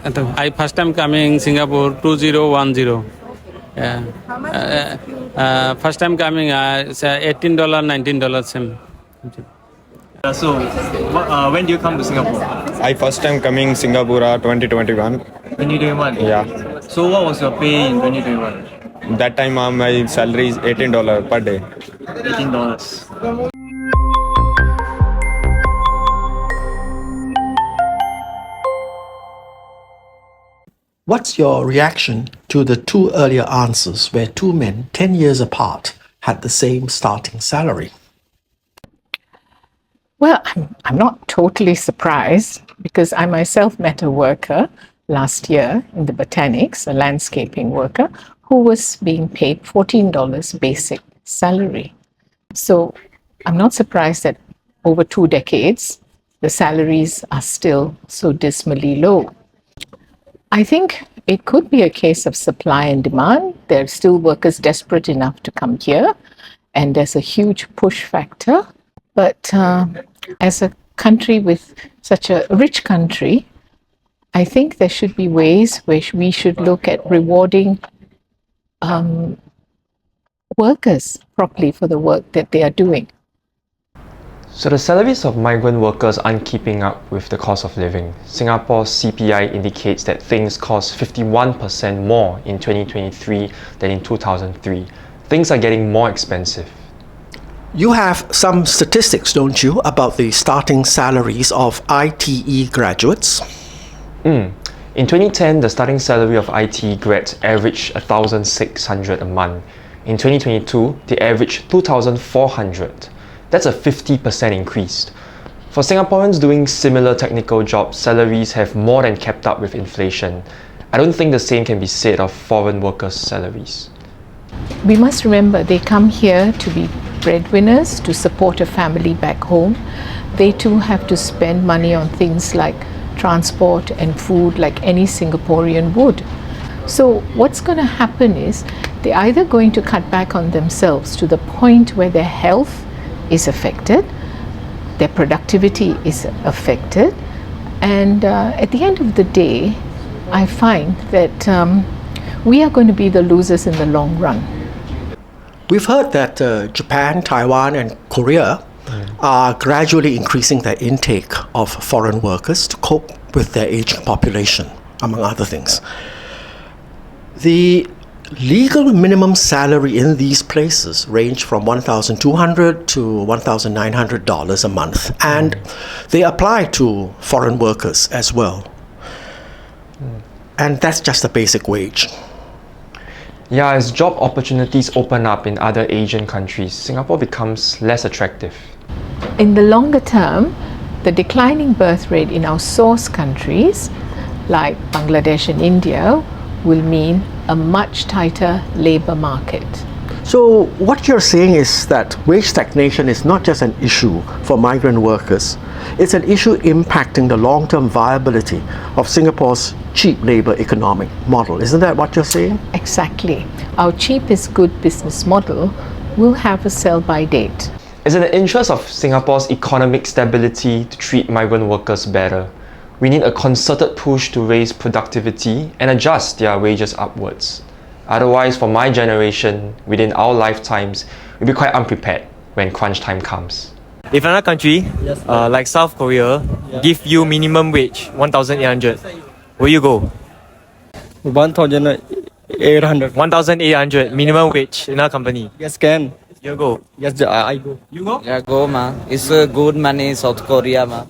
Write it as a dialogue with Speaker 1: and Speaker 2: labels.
Speaker 1: I first time coming Singapore 2010. Yeah.
Speaker 2: How much is
Speaker 1: First time coming, it's $18, $19 same.
Speaker 3: When do you come to Singapore?
Speaker 4: I first time coming Singapore 2021.
Speaker 3: 2021?
Speaker 4: Yeah.
Speaker 3: So what was your pay in 2021?
Speaker 4: That time my salary is $18 per day.
Speaker 3: $18.
Speaker 5: What's your reaction to the two earlier answers where two men 10 years apart had the same starting salary?
Speaker 6: Well, I'm not totally surprised because I myself met a worker last year in the Botanics, a landscaping worker, who was being paid $14 basic salary. So I'm not surprised that over 2 decades, the salaries are still so dismally low. I think it could be a case of supply and demand. There are still workers desperate enough to come here, and there's a huge push factor. But as a country with such a rich country, I think there should be ways where we should look at rewarding workers properly for the work that they are doing.
Speaker 7: So the salaries of migrant workers aren't keeping up with the cost of living. Singapore's CPI indicates that things cost 51% more in 2023 than in 2003. Things are getting more expensive.
Speaker 5: You have some statistics, don't you, about the starting salaries of ITE graduates?
Speaker 7: In 2010, the starting salary of IT grads averaged $1,600 a month. In 2022, they averaged $2,400. That's a 50% increase. For Singaporeans doing similar technical jobs, salaries have more than kept up with inflation. I don't think the same can be said of foreign workers' salaries.
Speaker 6: We must remember they come here to be breadwinners, to support a family back home. They too have to spend money on things like transport and food like any Singaporean would. So what's going to happen is they're either going to cut back on themselves to the point where their health is affected, their productivity is affected, and at the end of the day, I find that we are going to be the losers in the long run.
Speaker 5: We've heard that Japan, Taiwan, and Korea are gradually increasing their intake of foreign workers to cope with their aging population, among other things. The legal minimum salary in these places range from $1,200 to $1,900 a month, and they apply to foreign workers as well. And that's just a basic wage.
Speaker 7: Yeah, as job opportunities open up in other Asian countries, Singapore becomes less attractive.
Speaker 6: In the longer term, the declining birth rate in our source countries like Bangladesh and India will mean a much tighter labour market.
Speaker 5: So what you're saying is that wage stagnation is not just an issue for migrant workers, it's an issue impacting the long-term viability of Singapore's cheap labour economic model. Isn't that what you're saying?
Speaker 6: Exactly. Our cheap is good business model will have a sell-by date.
Speaker 7: It's in the interest of Singapore's economic stability to treat migrant workers better. We need a concerted push to raise productivity and adjust their wages upwards. Otherwise, for my generation, within our lifetimes, we'll be quite unprepared when crunch time comes.
Speaker 3: If another country, like South Korea, give you minimum wage, 1,800, will you go?
Speaker 8: 1,800.
Speaker 3: 1,800 minimum wage in our company.
Speaker 8: Yes, can.
Speaker 3: You go.
Speaker 8: Yes, I go.
Speaker 3: You go?
Speaker 9: Yeah, go ma. It's a good money South Korea ma.